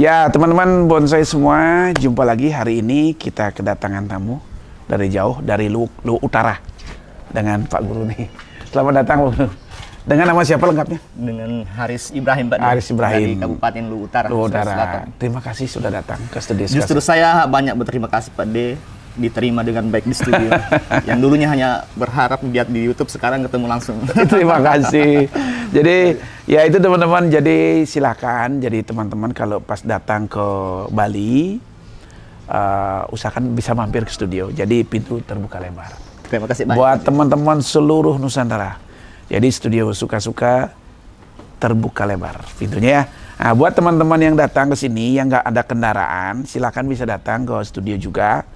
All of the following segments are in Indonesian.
Ya, teman-teman bonsai semua, jumpa lagi. Hari ini kita kedatangan tamu dari jauh, dari Lu Utara dengan Pak Guru nih. Selamat datang, Pak Guru. Dengan nama siapa lengkapnya? Dengan Haris Ibrahim, Pak. Haris Ibrahim. Dari Kabupaten Lu Utara. Lu Utara. Terima kasih sudah datang ke studio. Justru saya banyak berterima kasih, Pak D. Diterima dengan baik di studio. Yang dulunya hanya berharap lihat di YouTube, sekarang ketemu langsung. Terima kasih. Jadi ya itu teman-teman, jadi silakan. Jadi teman-teman kalau pas datang ke Bali, usahakan bisa mampir ke studio. Jadi pintu terbuka lebar. Terima kasih banyak. Buat teman-teman seluruh Nusantara. Jadi studio suka-suka terbuka lebar pintunya ya. Nah, buat teman-teman yang datang ke sini yang nggak ada kendaraan, silakan bisa datang ke studio juga.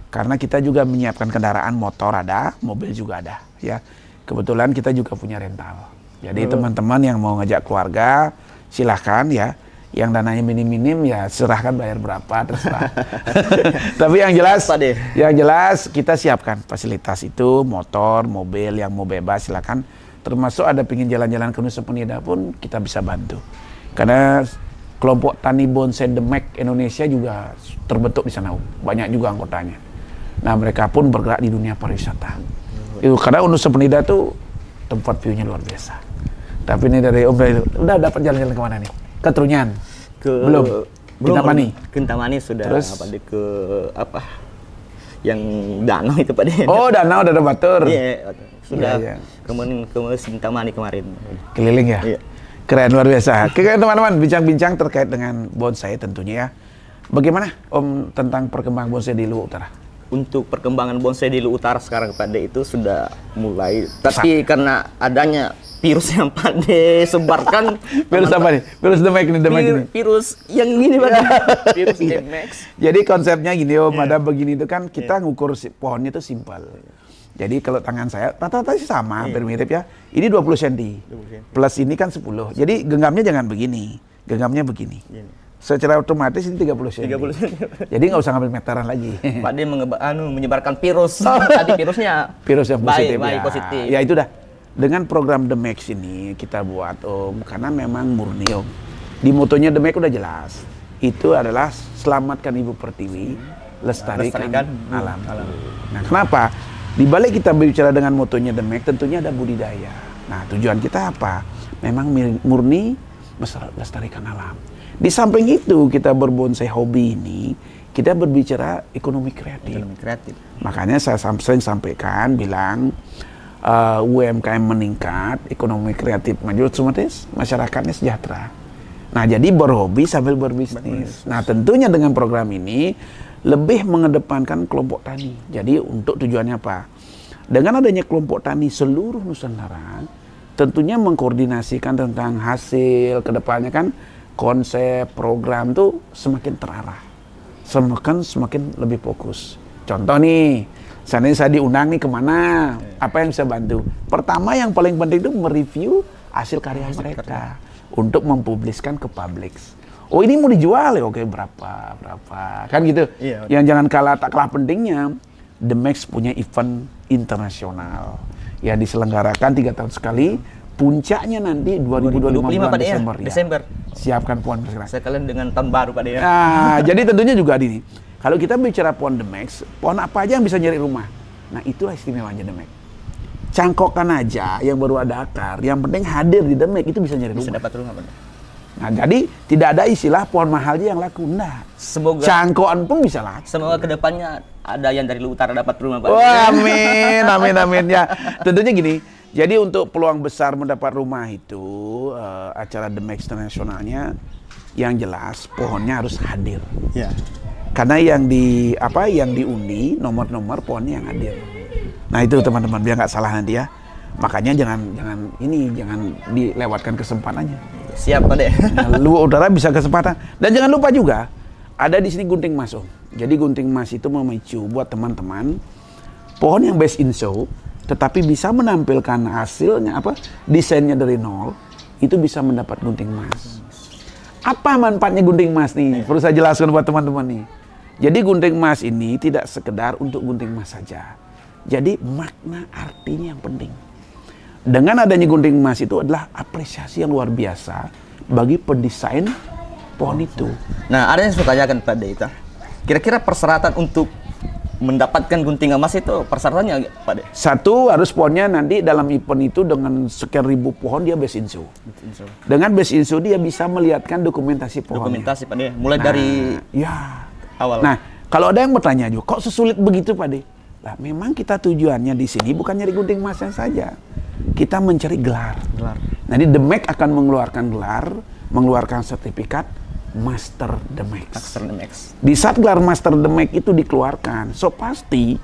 Karena kita juga menyiapkan kendaraan, motor ada, mobil juga ada ya. Kebetulan kita juga punya rental. Jadi teman-teman yang mau ngajak keluarga silahkan ya. Yang dananya minim-minim ya serahkan bayar berapa terserah. Tapi yang jelas kita siapkan fasilitas itu, motor, mobil yang mau bebas silakan. Termasuk ada pingin jalan-jalan ke Nusa Penida pun kita bisa bantu. Karena kelompok tani bonsai Demek Indonesia juga terbentuk di sana. Banyak juga anggotanya. Nah, mereka pun bergerak di dunia pariwisata. Itu karena Nusa Penida tuh tempat view-nya luar biasa. Tapi ini dari Om Bray, udah dapat jalan-jalan kemana nih? Ke Trunyan? Belum. Kintamani? Kintamani sudah. Terus? Ke apa? Yang danau itu, Pak D. Oh, danau udah ada batur. Iya, sudah. Iya. Kemudian ke Kintamani kemarin. Keliling ya? Iya. Keren, luar biasa. Oke teman-teman, bincang-bincang terkait dengan bonsai tentunya ya. Bagaimana Om tentang perkembangan bonsai di Lu Utara? Untuk perkembangan bonsai di Lu Utara sekarang, Pak D, itu sudah mulai. Tapi karena adanya virus yang Pak D sebarkan. Virus apa nih? Virus Demek ini. Virus yang ini, Pak D. Virus Demek. Jadi konsepnya gini Om, ada begini itu kan kita ngukur pohonnya itu simpel. Jadi kalau tangan saya rata-rata sih sama, hampir mirip ya. Ini 20 cm. Plus ini kan 10. Jadi genggamnya jangan begini. Genggamnya begini. Secara otomatis ini 30 cm. Jadi nggak usah ngambil meteran lagi. Pak D menyebarkan virus. Tadi virusnya virus yang positif. Baik, positif. Ya itu dah. Dengan program Demek ini kita buat Om, karena memang murni Om. Di motonya Demek udah jelas. Itu adalah selamatkan Ibu Pertiwi, lestarikan alam. Nah, kenapa? Di balik kita berbicara dengan motonya Demek, tentunya ada budidaya. Nah, tujuan kita apa? Memang murni lestarikan alam. Di samping itu kita berbonsai hobi ini, kita berbicara ekonomi kreatif. Makanya saya sering sampaikan, bilang UMKM meningkat, ekonomi kreatif maju, otomatis masyarakatnya sejahtera. Nah, jadi berhobi sambil berbisnis. Nah, tentunya dengan program ini lebih mengedepankan kelompok tani. Jadi untuk tujuannya apa? Dengan adanya kelompok tani seluruh Nusantara, tentunya mengkoordinasikan tentang hasil kedepannya kan. Konsep program tuh semakin terarah, semakin lebih fokus. Contoh nih, saya diundang nih kemana, apa yang bisa bantu? Pertama yang paling penting itu mereview hasil karya mereka untuk mempubliskan ke publik. Oh ini mau dijual ya, oke berapa, kan gitu. Iya. Yang jangan tak kalah pentingnya, Demek punya event internasional yang diselenggarakan 3 tahun sekali. Puncaknya nanti 2025 bulan Desember. Siapkan pohon bersama. Sekalian dengan tahun baru, Pak D. Nah, jadi tentunya juga ini. Kalau kita bicara pohon Demek, pohon apa aja yang bisa nyari rumah. Nah, itulah istimewanya Demek. Cangkokan aja yang baru ada akar, yang penting hadir di Demek itu bisa nyari rumah. Bisa dapat rumah, Pak D. Nah, jadi tidak ada istilah pohon mahal aja yang laku. Nah, semoga cangkokan pun bisa laku. Semoga kedepannya ada yang dari Lu Utara dapat rumah, Pak D. Wah, amin ya. Tentunya gini. Jadi untuk peluang besar mendapat rumah itu acara Demek Internasionalnya yang jelas pohonnya harus hadir. Ya. Karena yang diundi nomor-nomor pohonnya yang hadir. Nah itu teman-teman biar nggak salah nanti ya. Makanya jangan dilewatkan kesempatannya. Siap, Pak D. Nah, Lu Utara bisa kesempatan. Dan jangan lupa juga ada di sini gunting mas Om. Jadi gunting mas itu memicu buat teman-teman pohon yang best in show tetapi bisa menampilkan hasilnya desainnya dari nol, itu bisa mendapat gunting emas. Apa manfaatnya gunting emas nih? Perlu saya jelaskan buat teman-teman nih. Jadi gunting emas ini tidak sekedar untuk gunting emas saja. Jadi makna artinya yang penting. Dengan adanya gunting emas itu adalah apresiasi yang luar biasa bagi pendesain pohon itu. Nah, ada yang saya tanyakan Pak De itu. Kira-kira persyaratan untuk mendapatkan gunting emas itu persyaratannya Pak De? Satu, harus pohonnya nanti dalam event itu dengan sekian ribu pohon dia base insu. Dengan base insu dia bisa melihatkan dokumentasi pohonnya. Dokumentasi Pak De, mulai dari awal. Nah, kalau ada yang bertanya juga, kok sesulit begitu Pak De? Nah, memang kita tujuannya di sini bukan nyari gunting emasnya saja. Kita mencari gelar. Nanti The Mac akan mengeluarkan gelar, mengeluarkan sertifikat Master The Mac. Di saat gelar Master The Mac itu dikeluarkan, so pasti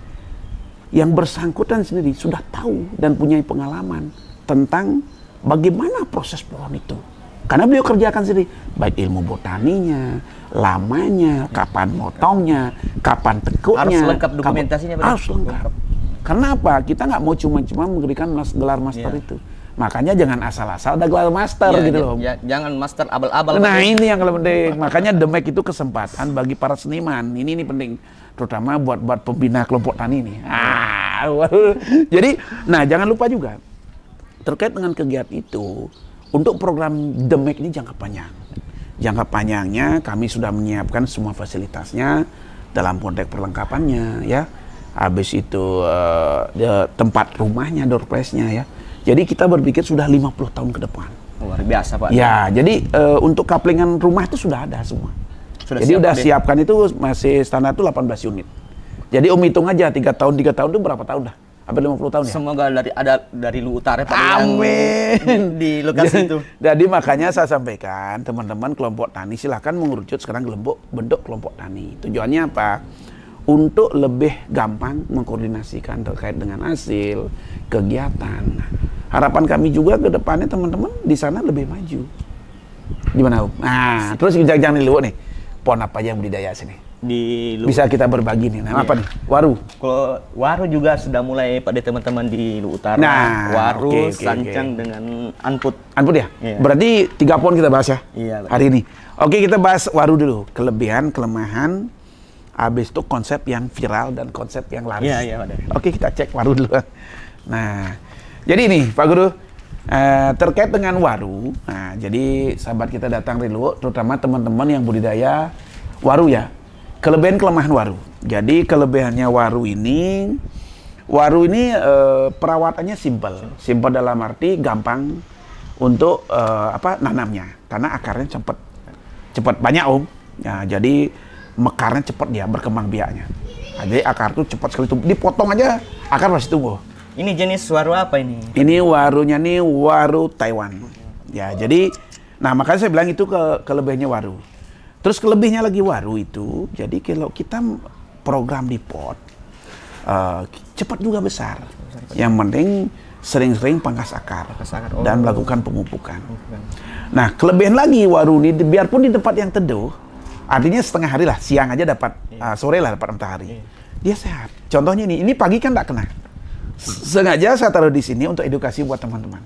yang bersangkutan sendiri sudah tahu dan punya pengalaman tentang bagaimana proses pohon itu. Karena beliau kerjakan sendiri, baik ilmu botaninya, lamanya, kapan motongnya, kapan tekuknya. Harus lengkap dokumentasinya. Harus lengkap. Karena apa? Kita nggak mau cuma-cuma memberikan gelar master itu. Makanya jangan asal-asal ada gelar master gitu loh. Jangan master abal-abal. Nah ini yang penting. Makanya The Mac itu kesempatan bagi para seniman. Ini penting, terutama buat pembina kelompok tani ini. Jadi, nah jangan lupa juga terkait dengan kegiatan itu, untuk program The Mac ini jangka panjang. Jangka panjangnya kami sudah menyiapkan semua fasilitasnya dalam konteks perlengkapannya, ya. Habis itu tempat rumahnya, door prize-nya, ya. Jadi kita berpikir sudah 50 tahun ke depan. Luar biasa Pak. Ya, jadi untuk kaplingan rumah itu sudah ada semua. Jadi udah siapkan itu masih standar itu 18 unit. Jadi hitung aja 3 tahun itu berapa tahun dah? Hampir 50 tahun ya? Semoga dari Luwu Utara Pak. Amin. Di lokasi itu. Jadi makanya saya sampaikan teman-teman kelompok tani silahkan mengerucut sekarang bentuk kelompok tani. Tujuannya apa? Untuk lebih gampang mengkoordinasikan terkait dengan hasil kegiatan. Harapan kami juga ke depannya teman-teman di sana lebih maju. Gimana Om? Nah, terus jangan dulu nih. Pohon apa aja yang budidaya sini? Bisa kita berbagi nih. Nah, apa nih? Waru. Kalau waru juga sudah mulai pada teman-teman di Luwu Utara. Nah, waru, sancang dengan anput. Anput ya? Iya. Berarti 3 pohon kita bahas ya? Iya. Hari ini. Oke, kita bahas waru dulu. Kelebihan, kelemahan. Habis itu konsep yang viral dan konsep yang laris. Iya, Oke, kita cek waru dulu. Nah, jadi ini Pak Guru, terkait dengan waru. Nah, jadi sahabat kita datang dari Luwu, terutama teman-teman yang budidaya waru ya. Kelebihan kelemahan waru. Jadi kelebihannya waru ini perawatannya simpel. Simpel dalam arti gampang untuk nanamnya, karena akarnya cepat banyak Om. Nah, jadi mekarnya cepat dia berkembang biaknya. Nah, jadi akar tuh cepat sekali tumbuh. Dipotong aja akar pasti tumbuh. Ini jenis waru apa ini? Ini warunya nih waru Taiwan. Ya, jadi makanya saya bilang itu kelebihannya waru. Terus kelebihnya lagi waru itu, jadi kalau kita program di pot cepat juga besar. Yang penting sering-sering pangkas akar dan melakukan pemupukan. Nah, kelebihan lagi waru ini biarpun di tempat yang teduh, artinya setengah hari lah, siang aja dapat, sore lah dapat matahari. Dia sehat. Contohnya ini pagi kan tak kena. Sengaja saya taruh di sini untuk edukasi buat teman-teman.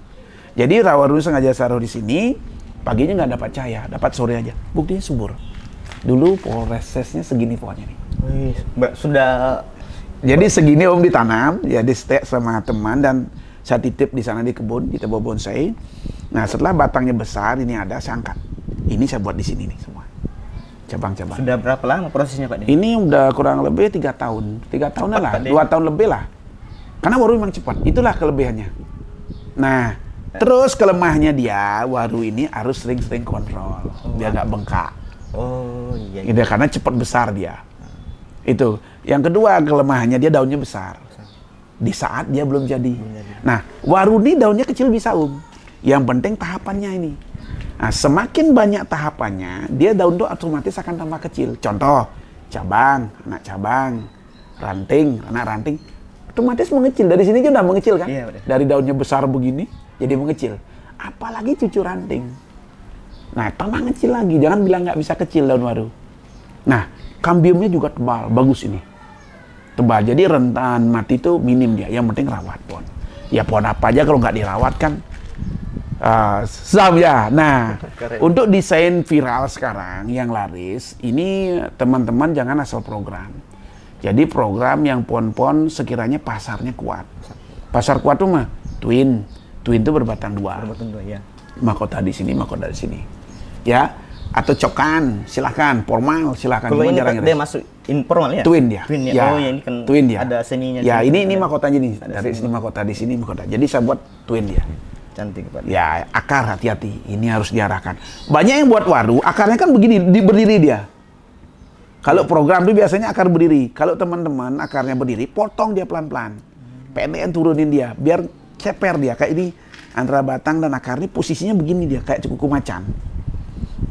Jadi waru sengaja saya taruh di sini, paginya nggak dapat cahaya, dapat sore aja. Buktinya subur. Dulu prosesnya segini pohonnya nih. Sudah. Jadi segini Om ditanam, ya di stek sama teman dan saya titip di sana di kebun, di tebel bonsai. Nah setelah batangnya besar, ini ada saya angkat. Ini saya buat di sini nih semua. Cabang-cabang. Sudah berapa lama prosesnya Pak? Ini udah kurang lebih 3 tahun. 3 tahunan lah, 2 tahun lebih lah. Karena waru memang cepat, itulah kelebihannya. Nah, terus kelemahannya dia, waru ini harus sering-sering kontrol, biar nggak bengkak. Oh iya. Gitu, karena cepat besar dia. Itu. Yang kedua kelemahannya dia daunnya besar. Di saat dia belum jadi. Nah, waru ini daunnya kecil bisa Yang penting tahapannya ini. Nah, semakin banyak tahapannya, dia daun itu otomatis akan tambah kecil. Contoh, cabang, anak cabang, ranting, anak ranting. Otomatis mengecil. Dari sini aja udah mengecil kan? Iya, dari daunnya besar begini, jadi mengecil. Apalagi cucu ranting. Nah, tambah kecil lagi. Jangan bilang nggak bisa kecil daun waru. Nah, kambiumnya juga tebal. Bagus ini. Tebal. Jadi rentan mati itu minim dia. Yang penting rawat pohon. Ya pohon apa aja kalau nggak dirawat kan. Ya. Nah, untuk desain viral sekarang yang laris, ini teman-teman jangan asal program. Jadi program yang pohon-pohon sekiranya pasarnya kuat. Pasar kuat tuh mah twin. Twin itu berbatang dua. Ya. Mahkota di sini, mahkota di sini. Ya, Atau cokan, silahkan. Formal, silahkan. Kalau ini dia masuk informal ya? Twin dia. Twin ya. Ya. Oh ya, ini kan twin dia. ada seninya. Ya, ini mahkotanya nih. Dari sini mahkota, di sini mahkota. Jadi saya buat twin dia. Cantik Pak. Ya, akar hati-hati. Ini harus diarahkan. Banyak yang buat waru, akarnya kan begini, berdiri dia. Kalau program itu biasanya akar berdiri. Kalau teman-teman akarnya berdiri, potong dia pelan-pelan. PNN turunin dia, biar ceper dia. Kayak ini, antara batang dan akar ini posisinya begini dia, kayak kuku macan.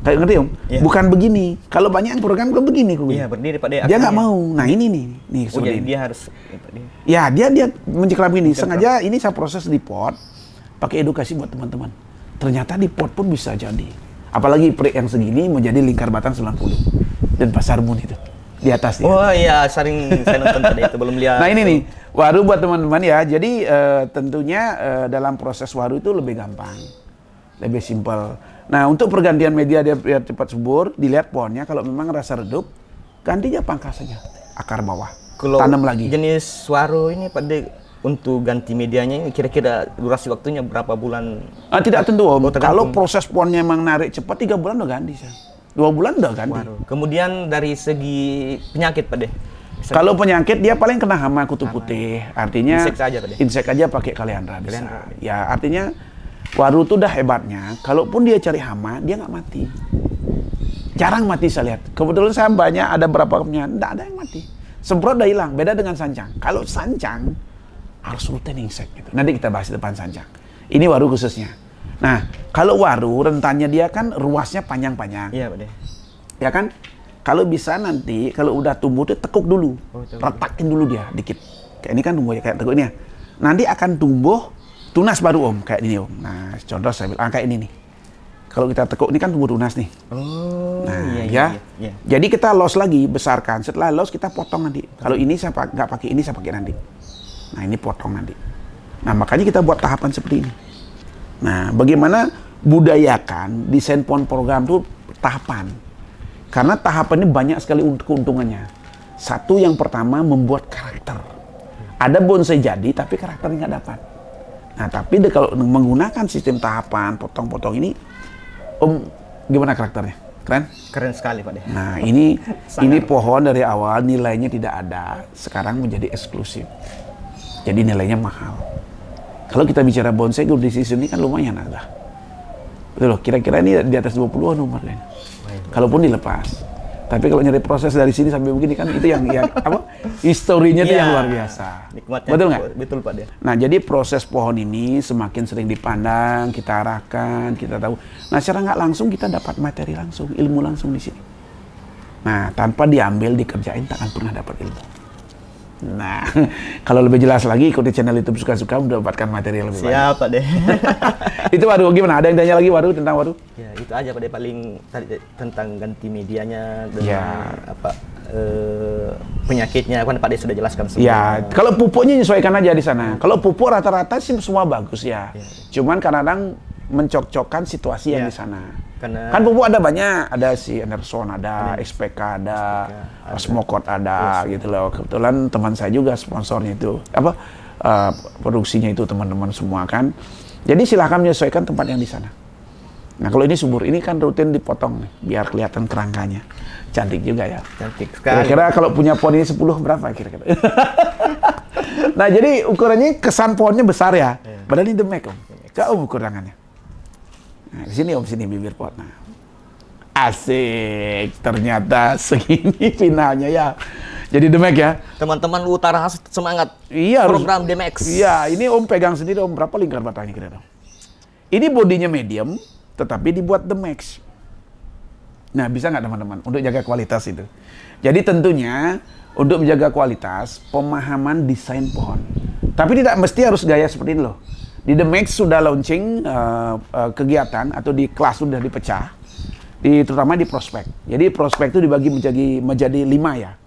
Kayak ngerti Om? Yeah. Bukan begini. Kalau banyak yang program kan begini. Iya, berdiri Pak. Dia nggak mau. Nah ini nih oh, jadi dia harus. Ya, dia mencekram gini. Sengaja ini saya proses di pot, pakai edukasi buat teman-teman. Ternyata di pot pun bisa jadi. Apalagi prik yang segini menjadi lingkar batang 90 dan pasar mun itu di atas dia. Oh iya, sering saya nonton tadi itu belum lihat. Nah ini nih waru buat teman-teman ya. Jadi tentunya dalam proses waru itu lebih gampang, lebih simpel. Nah untuk pergantian media dia biar cepat subur, dilihat pohonnya kalau memang rasa redup, gantinya pangkas saja akar bawah. Kalau tanam lagi. Jenis waru ini Pak De, untuk ganti medianya ini kira-kira durasi waktunya berapa bulan? Tidak tentu Om. Oh, kalau proses pohonnya memang narik cepat 3 bulan udah ganti sih. 2 bulan udah ganti. Waru. Kemudian dari segi penyakit Pak De. Kalau penyakit dia paling kena hama kutu putih. Artinya insek saja Pak De. Insek aja pakai kaliandra bisa. Ya artinya waru itu udah hebatnya. Kalaupun dia cari hama, dia nggak mati. Jarang mati saya lihat. Kebetulan saya banyak ada berapa punya, nggak ada yang mati. Semprot udah hilang. Beda dengan sancang. Kalau sancang harus rutin insek gitu. Nanti kita bahas di depan sancang. Ini waru khususnya. Nah, kalau waru rentannya dia kan ruasnya panjang-panjang. Iya, Pak De. Ya kan? Kalau bisa nanti kalau udah tumbuh tuh tekuk dulu. Retakin dulu dia dikit. Kayak ini kan tumbuh kayak tekuk ini ya. Nanti akan tumbuh tunas baru Om, kayak ini Om. Nah, contoh saya bilang kayak ini nih. Kalau kita tekuk ini kan tumbuh tunas nih. Oh, nah, iya. Jadi kita los lagi, besarkan. Setelah los kita potong nanti. Kalau ini saya nggak pakai ini, saya pakai nanti. Nah, ini potong nanti. Nah, makanya kita buat tahapan seperti ini. Nah, bagaimana budayakan desain pohon program itu tahapan. Karena tahapan ini banyak sekali keuntungannya. Satu yang pertama membuat karakter. Ada bonsai jadi tapi karakternya nggak dapat. Nah, tapi kalau menggunakan sistem tahapan, potong-potong ini, Om, gimana karakternya? Keren? Keren sekali Pak De. Nah, ini pohon dari awal nilainya tidak ada, sekarang menjadi eksklusif. Jadi nilainya mahal. Kalau kita bicara bonsai good decision ini kan lumayan ada. Betul loh, kira-kira ini di atas 20-an umurnya. Kalaupun dilepas. Tapi kalau nyari proses dari sini sampai begini kan itu yang apa? Historinya itu yang luar biasa. Nikmatnya. Betul nggak? Betul Pak De. Nah, jadi proses pohon ini semakin sering dipandang, kita arahkan, kita tahu. Nah, secara nggak langsung kita dapat materi langsung, ilmu langsung di sini. Nah, tanpa diambil, dikerjain, tak akan pernah dapat ilmu. Nah, kalau lebih jelas lagi ikuti channel YouTube Suka-Suka mendapatkan materi yang lebih banyak. Siap Pak De. Itu waru gimana? Ada yang tanya lagi waru tentang waru? Ya, itu aja Pak De, paling tadi tentang ganti medianya dan apa penyakitnya kan Pak De sudah jelaskan semua. Ya, kalau pupuknya nyesuaikan aja di sana. Kalau pupuk rata-rata sih semua bagus ya. Cuman kadang-kadang mencocokkan situasi yang di sana. Karena kan pupuk ada banyak, ada si Anderson, ada SPK, ada Smokot, ada gitu loh. Kebetulan teman saya juga sponsornya itu apa produksinya itu teman-teman semua kan. Jadi silahkan menyesuaikan tempat yang di sana. Nah kalau ini subur, ini kan rutin dipotong nih, biar kelihatan kerangkanya. Cantik juga ya. Cantik sekali. Kira-kira kalau punya pohon ini 10 berapa kira-kira? Nah jadi ukurannya kesan pohonnya besar ya. Padahal ini demek Om. Coba Om ukur tangannya. Nah, di sini Om, sini bibir pot. Nah. Asik, ternyata segini finalnya ya. Jadi Demek ya. Teman-teman Utara harus semangat. Iya, program Demex. Iya, ini Om pegang sendiri Om, berapa lingkar batangnya kira-kira? Ini bodinya medium, tetapi dibuat Demex. Nah, bisa nggak teman-teman untuk jaga kualitas itu? Jadi tentunya untuk menjaga kualitas, pemahaman desain pohon. Tapi tidak mesti harus gaya seperti ini loh. Di Demex sudah launching kegiatan atau di kelas sudah dipecah, terutama di prospek. Jadi prospek itu dibagi menjadi 5 ya.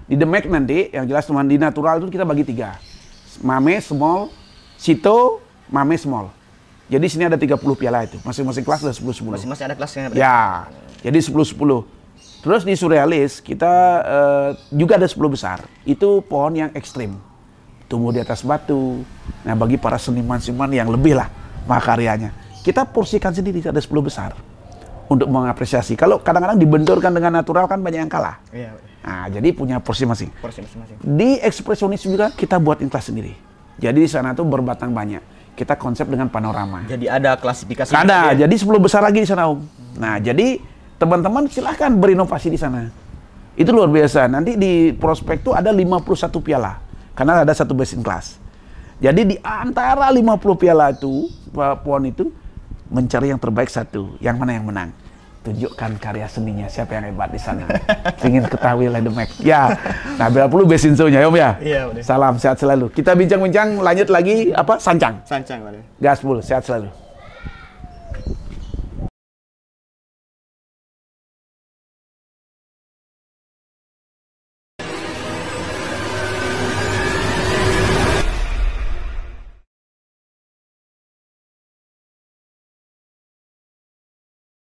Di Demex nanti yang jelas teman di natural itu kita bagi 3. Mame small, Sito, Mame small. Jadi sini ada 30 piala itu. Masing-masing kelas ada 10-10. Masing-masing ada kelasnya. Ya. Jadi 10-10. Terus di surrealis kita juga ada 10 besar. Itu pohon yang ekstrim. Tumbuh di atas batu. Nah, bagi para seniman-seniman yang lebih lah makaryanya. Kita porsikan sendiri, ada 10 besar. untuk mengapresiasi. Kalau kadang-kadang dibenturkan dengan natural kan banyak yang kalah. Iya. Nah, jadi punya porsi masing. Porsi masing-masing. Di ekspresionis juga kita buat kelas sendiri. Jadi di sana tuh berbatang banyak. Kita konsep dengan panorama. Jadi ada klasifikasi. Ada. Jadi 10 besar lagi di sana, Om. Nah, jadi teman-teman silahkan berinovasi di sana. Itu luar biasa. Nanti di prospek tuh ada 51 piala. Karena ada satu best in class. Jadi di antara 50 piala itu, PON itu, mencari yang terbaik satu. Yang mana yang menang? Tunjukkan karya seninya, siapa yang hebat di sana. Ingin ketahui oleh The Mac. Ya, nah bila perlu best inso-nya, Om ya. Iya, udah. Salam, sehat selalu. Kita bincang-bincang, lanjut lagi, Sancang. Sancang, Pak. Gaspol, sehat selalu.